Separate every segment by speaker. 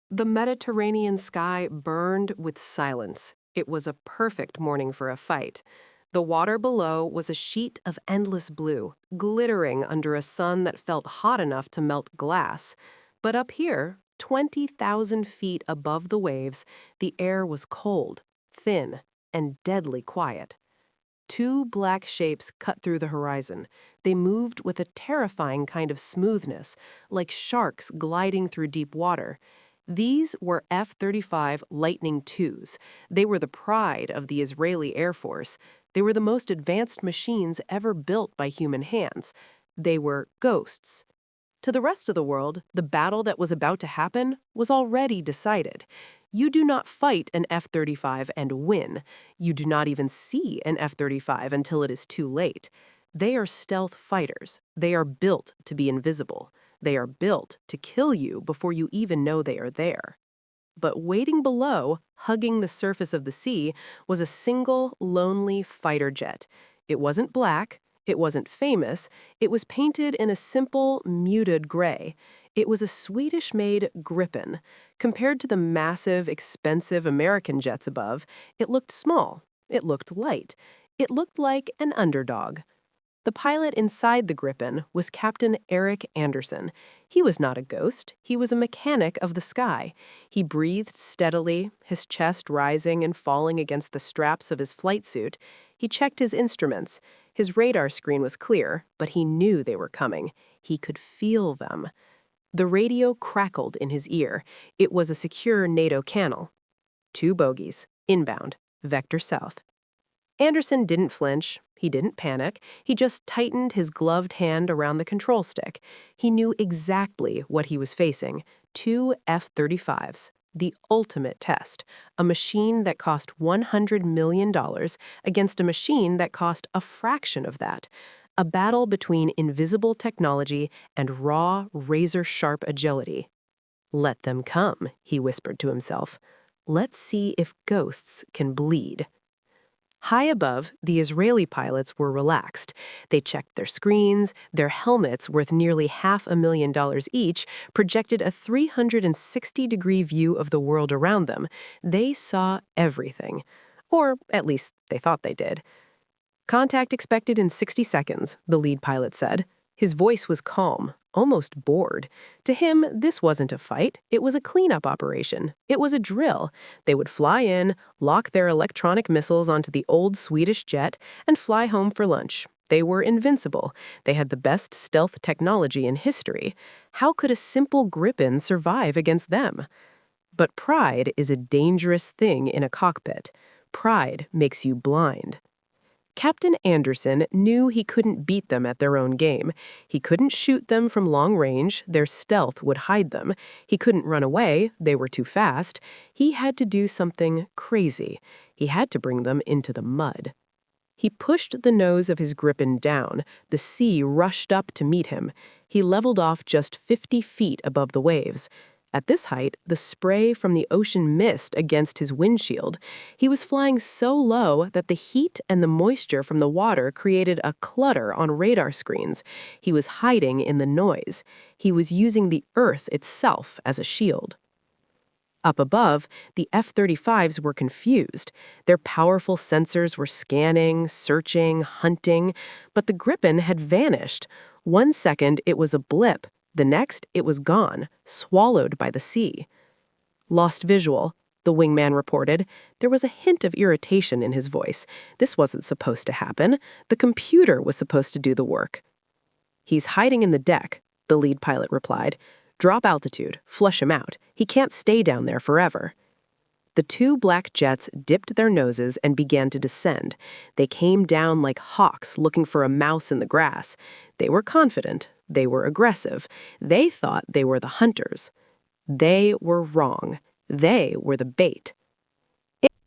Speaker 1: The Mediterranean sky burned with silence. It was a perfect morning for a fight. The water below was a sheet of endless blue, glittering under a sun that felt hot enough to melt glass. But up here, 20,000 feet above the waves, the air was cold, thin, and deadly quiet. Two black shapes cut through the horizon. They moved with a terrifying kind of smoothness, like sharks gliding through deep water. These were F-35 Lightning IIs. They were the pride of the Israeli Air Force. They were the most advanced machines ever built by human hands. They were ghosts. To the rest of the world, the battle that was about to happen was already decided. You do not fight an F-35 and win. You do not even see an F-35 until it is too late. They are stealth fighters. They are built to be invisible. They are built to kill you before you even know they are there. But waiting below, hugging the surface of the sea, was a single, lonely fighter jet. It wasn't black. It wasn't famous. It was painted in a simple, muted gray. It was a Swedish-made Gripen. Compared to the massive, expensive American jets above, it looked small. It looked light. It looked like an underdog. The pilot inside the Gripen was Captain Eric Anderson. He was not a ghost. He was a mechanic of the sky. He breathed steadily, his chest rising and falling against the straps of his flight suit. He checked his instruments. His radar screen was clear, but he knew they were coming. He could feel them. The radio crackled in his ear. It was a secure NATO channel. 2 bogies, inbound, vector south. Anderson didn't flinch. He didn't panic. He just tightened his gloved hand around the control stick. He knew exactly what he was facing. 2 F-35s. The ultimate test. A machine that cost $100 million against a machine that cost a fraction of that. A battle between invisible technology and raw, razor-sharp agility. "Let them come," he whispered to himself. "Let's see if ghosts can bleed." High above, the Israeli pilots were relaxed. They checked their screens. Their helmets, worth nearly $500,000 each, projected a 360-degree view of the world around them. They saw everything. Or at least they thought they did. "Contact expected in 60 seconds, the lead pilot said. His voice was calm, almost bored. To him, this wasn't a fight. It was a cleanup operation. It was a drill. They would fly in, lock their electronic missiles onto the old Swedish jet, and fly home for lunch. They were invincible. They had the best stealth technology in history. How could a simple Gripen survive against them? But pride is a dangerous thing in a cockpit. Pride makes you blind. Captain Anderson knew he couldn't beat them at their own game. He couldn't shoot them from long range. Their stealth would hide them. He couldn't run away. They were too fast. He had to do something crazy. He had to bring them into the mud. He pushed the nose of his Gripen down. The sea rushed up to meet him. He leveled off just 50 feet above the waves. At this height, the spray from the ocean mist against his windshield. He was flying so low that the heat and the moisture from the water created a clutter on radar screens. He was hiding in the noise. He was using the earth itself as a shield. Up above, the F-35s were confused. Their powerful sensors were scanning, searching, hunting, but the Gripen had vanished. 1 second, it was a blip. The next, it was gone, swallowed by the sea. "Lost visual," the wingman reported. There was a hint of irritation in his voice. This wasn't supposed to happen. The computer was supposed to do the work. "He's hiding in the deck," the lead pilot replied. "Drop altitude, flush him out. He can't stay down there forever." The 2 black jets dipped their noses and began to descend. They came down like hawks looking for a mouse in the grass. They were confident. They were aggressive. They thought they were the hunters. They were wrong. They were the bait.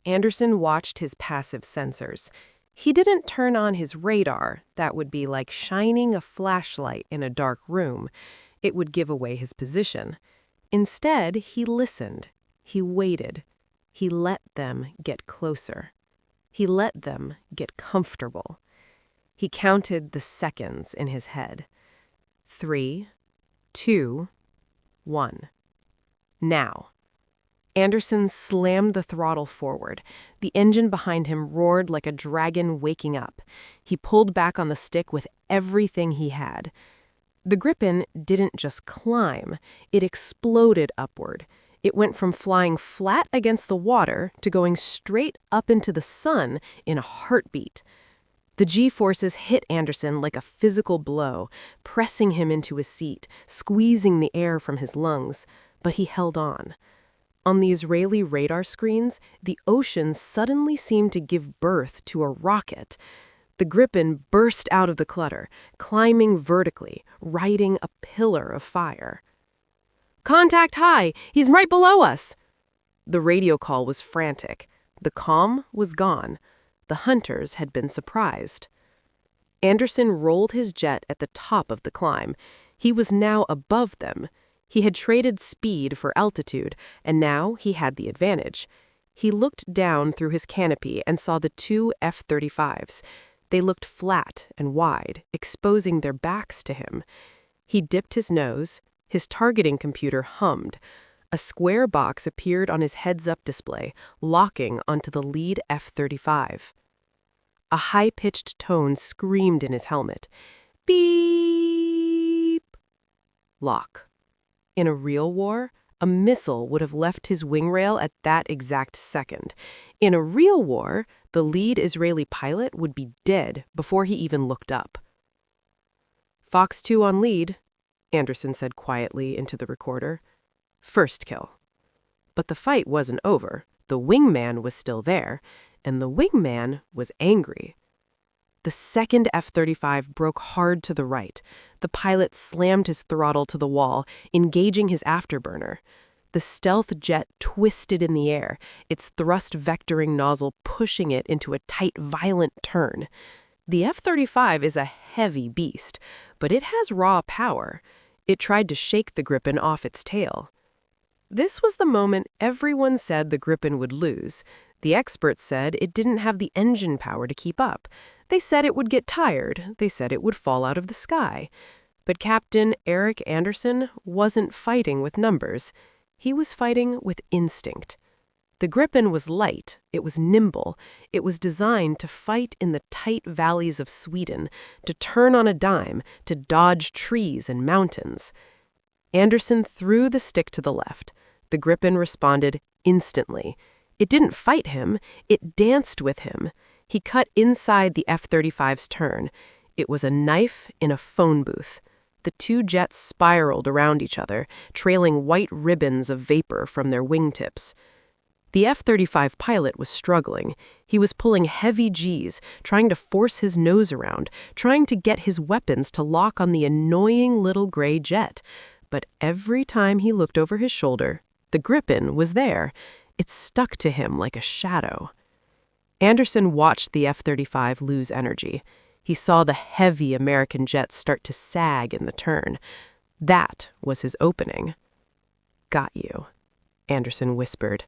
Speaker 1: Anderson watched his passive sensors. He didn't turn on his radar. That would be like shining a flashlight in a dark room. It would give away his position. Instead, he listened. He waited. He let them get closer. He let them get comfortable. He counted the seconds in his head. 3, 2, 1. Now. Anderson slammed the throttle forward. The engine behind him roared like a dragon waking up. He pulled back on the stick with everything he had. The Gripen didn't just climb, it exploded upward. It went from flying flat against the water to going straight up into the sun in a heartbeat. The G-forces hit Anderson like a physical blow, pressing him into his seat, squeezing the air from his lungs, but he held on. On the Israeli radar screens, the ocean suddenly seemed to give birth to a rocket. The Gripen burst out of the clutter, climbing vertically, riding a pillar of fire. "Contact high! He's right below us!" The radio call was frantic. The calm was gone. The hunters had been surprised. Anderson rolled his jet at the top of the climb. He was now above them. He had traded speed for altitude, and now he had the advantage. He looked down through his canopy and saw the two F-35s. They looked flat and wide, exposing their backs to him. He dipped his nose. His targeting computer hummed. A square box appeared on his heads-up display, locking onto the lead F-35. A high-pitched tone screamed in his helmet. Beep! Lock. In a real war, a missile would have left his wing rail at that exact second. In a real war, the lead Israeli pilot would be dead before he even looked up. "Fox 2 on lead," Anderson said quietly into the recorder. "First kill." But the fight wasn't over. The wingman was still there, and the wingman was angry. The second F-35 broke hard to the right. The pilot slammed his throttle to the wall, engaging his afterburner. The stealth jet twisted in the air, its thrust vectoring nozzle pushing it into a tight, violent turn. The F-35 is a heavy beast, but it has raw power. It tried to shake the Gripen off its tail. This was the moment everyone said the Gripen would lose. The experts said it didn't have the engine power to keep up. They said it would get tired. They said it would fall out of the sky. But Captain Eric Anderson wasn't fighting with numbers. He was fighting with instinct. The Gripen was light. It was nimble. It was designed to fight in the tight valleys of Sweden, to turn on a dime, to dodge trees and mountains. Anderson threw the stick to the left. The Gripen responded instantly. It didn't fight him. It danced with him. He cut inside the F-35's turn. It was a knife in a phone booth. The two jets spiraled around each other, trailing white ribbons of vapor from their wingtips. The F-35 pilot was struggling. He was pulling heavy Gs, trying to force his nose around, trying to get his weapons to lock on the annoying little gray jet. But every time he looked over his shoulder, the Gripen was there. It stuck to him like a shadow. Anderson watched the F-35 lose energy. He saw the heavy American jets start to sag in the turn. That was his opening. "Got you," Anderson whispered.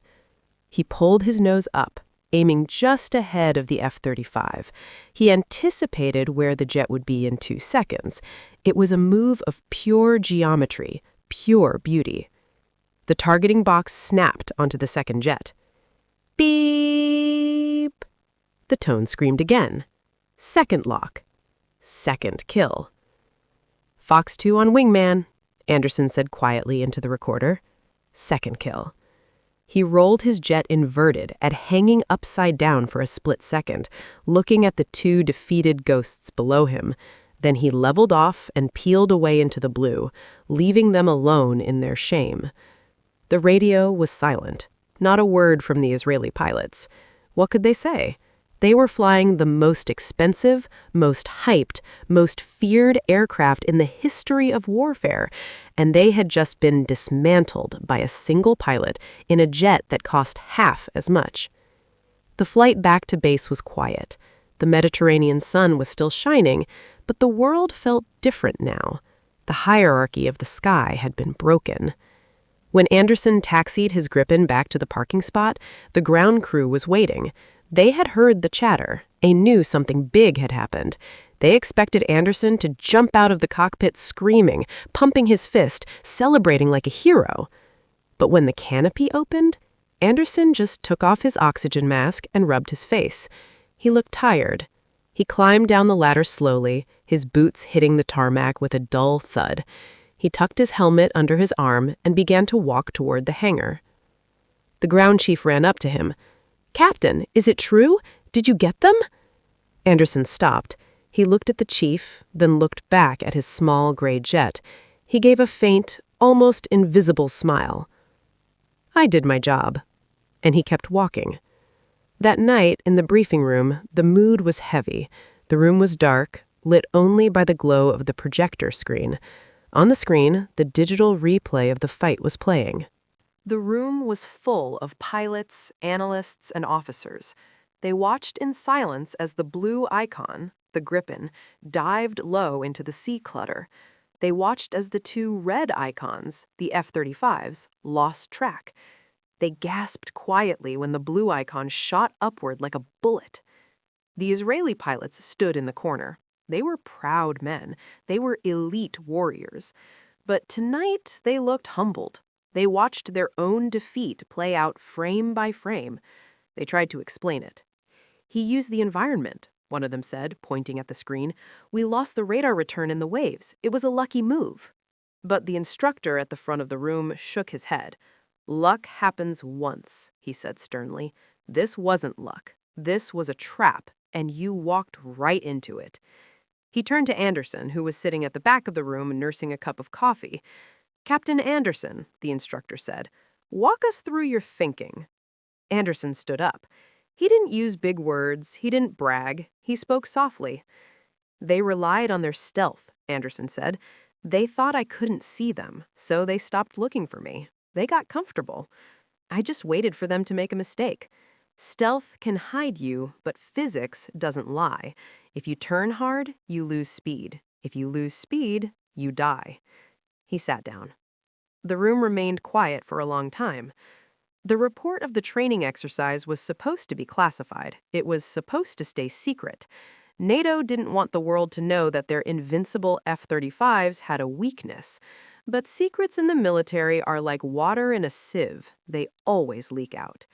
Speaker 1: He pulled his nose up, aiming just ahead of the F-35. He anticipated where the jet would be in 2 seconds. It was a move of pure geometry, pure beauty. The targeting box snapped onto the second jet. Beep! The tone screamed again. Second lock. Second kill. "Fox 2 on wingman," Anderson said quietly into the recorder. Second kill. He rolled his jet inverted at hanging upside down for a split second, looking at the two defeated ghosts below him. Then he leveled off and peeled away into the blue, leaving them alone in their shame. The radio was silent. Not a word from the Israeli pilots. What could they say? They were flying the most expensive, most hyped, most feared aircraft in the history of warfare, and they had just been dismantled by a single pilot in a jet that cost half as much. The flight back to base was quiet. The Mediterranean sun was still shining, but the world felt different now. The hierarchy of the sky had been broken. When Anderson taxied his Gripen back to the parking spot, the ground crew was waiting. They had heard the chatter. They knew something big had happened. They expected Anderson to jump out of the cockpit screaming, pumping his fist, celebrating like a hero. But when the canopy opened, Anderson just took off his oxygen mask and rubbed his face. He looked tired. He climbed down the ladder slowly, his boots hitting the tarmac with a dull thud. He tucked his helmet under his arm and began to walk toward the hangar. The ground chief ran up to him. "Captain, is it true? Did you get them?" Anderson stopped. He looked at the chief, then looked back at his small gray jet. He gave a faint, almost invisible smile. "I did my job." And he kept walking. That night, in the briefing room, the mood was heavy. The room was dark, lit only by the glow of the projector screen. On the screen, the digital replay of the fight was playing. The room was full of pilots, analysts, and officers. They watched in silence as the blue icon, the Gripen, dived low into the sea clutter. They watched as the two red icons, the F-35s, lost track. They gasped quietly when the blue icon shot upward like a bullet. The Israeli pilots stood in the corner. They were proud men. They were elite warriors. But tonight they looked humbled. They watched their own defeat play out frame by frame. They tried to explain it. "He used the environment," one of them said, pointing at the screen. "We lost the radar return in the waves. It was a lucky move." But the instructor at the front of the room shook his head. "Luck happens once," he said sternly. "This wasn't luck. This was a trap, and you walked right into it." He turned to Anderson, who was sitting at the back of the room nursing a cup of coffee. "Captain Anderson," the instructor said, "walk us through your thinking." Anderson stood up. He didn't use big words. He didn't brag. He spoke softly. "They relied on their stealth," Anderson said. "They thought I couldn't see them, so they stopped looking for me. They got comfortable. I just waited for them to make a mistake. Stealth can hide you, but physics doesn't lie. If you turn hard, you lose speed. If you lose speed, you die." He sat down. The room remained quiet for a long time. The report of the training exercise was supposed to be classified. It was supposed to stay secret. NATO didn't want the world to know that their invincible F-35s had a weakness. But secrets in the military are like water in a sieve. They always leak out.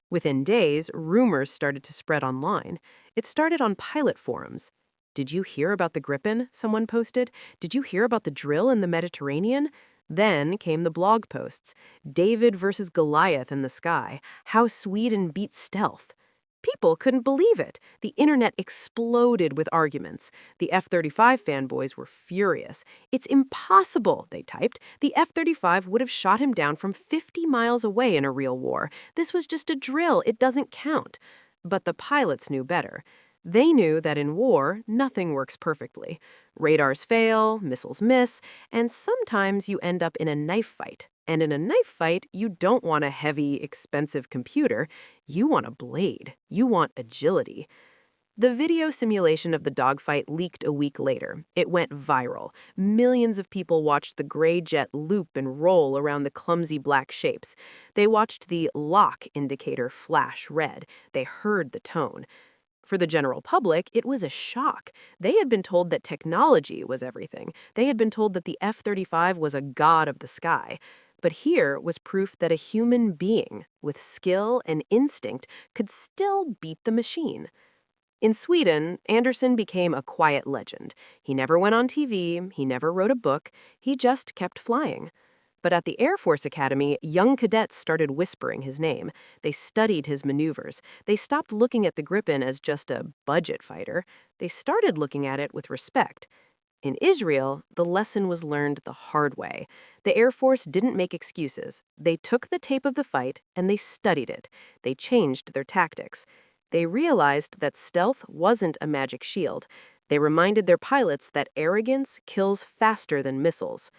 Speaker 1: Within days, rumors started to spread online. It started on pilot forums. "Did you hear about the Gripen?" someone posted. "Did you hear about the drill in the Mediterranean?" Then came the blog posts. "David versus Goliath in the sky. How Sweden beat stealth." People couldn't believe it. The internet exploded with arguments. The F-35 fanboys were furious. "It's impossible," they typed. "The F-35 would have shot him down from 50 miles away in a real war. This was just a drill. It doesn't count." But the pilots knew better. They knew that in war, nothing works perfectly. Radars fail, missiles miss, and sometimes you end up in a knife fight. And in a knife fight, you don't want a heavy, expensive computer. You want a blade. You want agility. The video simulation of the dogfight leaked a week later. It went viral. Millions of people watched the gray jet loop and roll around the clumsy black shapes. They watched the lock indicator flash red. They heard the tone. For the general public, it was a shock. They had been told that technology was everything. They had been told that the F-35 was a god of the sky. But here was proof that a human being, with skill and instinct, could still beat the machine. In Sweden, Anderson became a quiet legend. He never went on TV, he never wrote a book, he just kept flying. But at the Air Force Academy, young cadets started whispering his name. They studied his maneuvers. They stopped looking at the Gripen as just a budget fighter. They started looking at it with respect. In Israel, the lesson was learned the hard way. The Air Force didn't make excuses. They took the tape of the fight and they studied it. They changed their tactics. They realized that stealth wasn't a magic shield. They reminded their pilots that arrogance kills faster than missiles.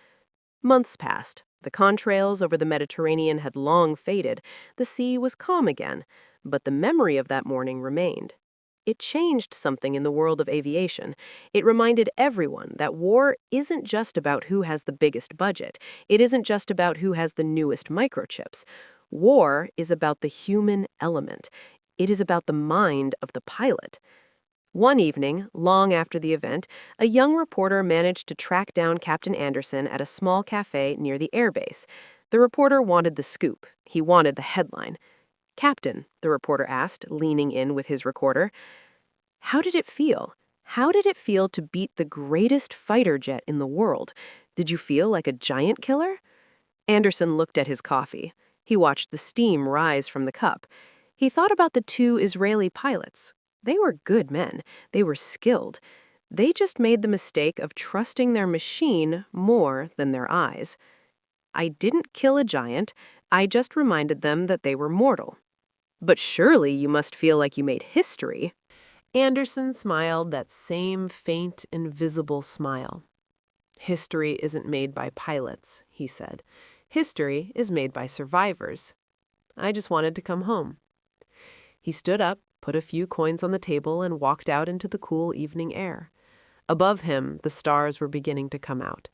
Speaker 1: Months passed. The contrails over the Mediterranean had long faded. The sea was calm again. But the memory of that morning remained. It changed something in the world of aviation. It reminded everyone that war isn't just about who has the biggest budget. It isn't just about who has the newest microchips. War is about the human element. It is about the mind of the pilot. One evening, long after the event, a young reporter managed to track down Captain Anderson at a small cafe near the airbase. The reporter wanted the scoop. He wanted the headline. "Captain," the reporter asked, leaning in with his recorder, "how did it feel? How did it feel to beat the greatest fighter jet in the world? Did you feel like a giant killer?" Anderson looked at his coffee. He watched the steam rise from the cup. He thought about the two Israeli pilots. They were good men. They were skilled. They just made the mistake of trusting their machine more than their eyes. "I didn't kill a giant. I just reminded them that they were mortal." "But surely you must feel like you made history." Anderson smiled that same faint, invisible smile. "History isn't made by pilots," he said. "History is made by survivors. I just wanted to come home." He stood up, put a few coins on the table, and walked out into the cool evening air. Above him, the stars were beginning to come out.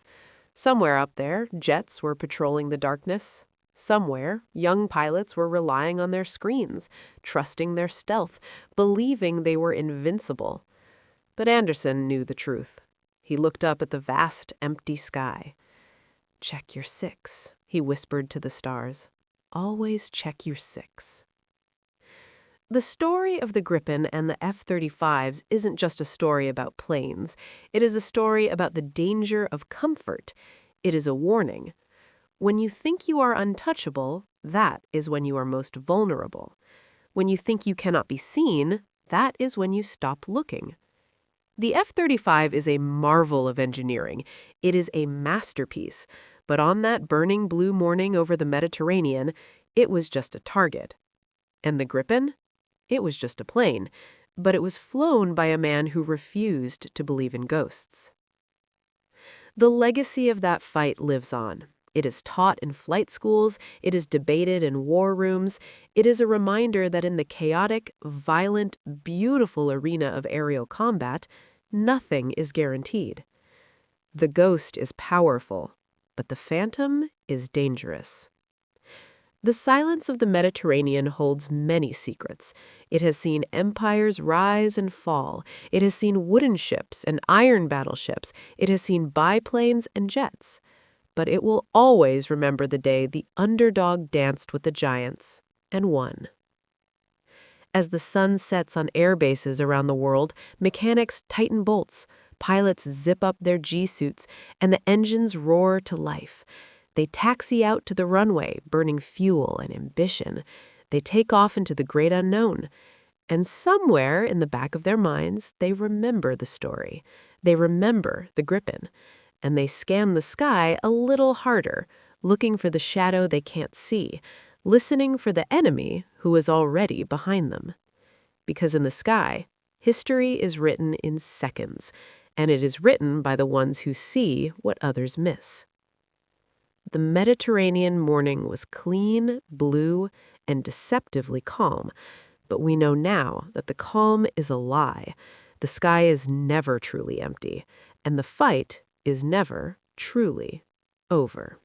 Speaker 1: Somewhere up there, jets were patrolling the darkness. Somewhere, young pilots were relying on their screens, trusting their stealth, believing they were invincible. But Anderson knew the truth. He looked up at the vast, empty sky. "Check your six," he whispered to the stars. "Always check your six." The story of the Gripen and the F-35s isn't just a story about planes. It is a story about the danger of comfort. It is a warning. When you think you are untouchable, that is when you are most vulnerable. When you think you cannot be seen, that is when you stop looking. The F-35 is a marvel of engineering. It is a masterpiece. But on that burning blue morning over the Mediterranean, it was just a target. And the Gripen? It was just a plane, but it was flown by a man who refused to believe in ghosts. The legacy of that fight lives on. It is taught in flight schools, it is debated in war rooms, it is a reminder that in the chaotic, violent, beautiful arena of aerial combat, nothing is guaranteed. The ghost is powerful, but the phantom is dangerous. The silence of the Mediterranean holds many secrets. It has seen empires rise and fall. It has seen wooden ships and iron battleships. It has seen biplanes and jets. But it will always remember the day the underdog danced with the giants and won. As the sun sets on air bases around the world, mechanics tighten bolts, pilots zip up their G-suits, and the engines roar to life. They taxi out to the runway, burning fuel and ambition. They take off into the great unknown. And somewhere in the back of their minds, they remember the story. They remember the Gripen. And they scan the sky a little harder, looking for the shadow they can't see, listening for the enemy who is already behind them. Because in the sky, history is written in seconds, and it is written by the ones who see what others miss. The Mediterranean morning was clean, blue, and deceptively calm, but we know now that the calm is a lie. The sky is never truly empty, and the fight is never truly over.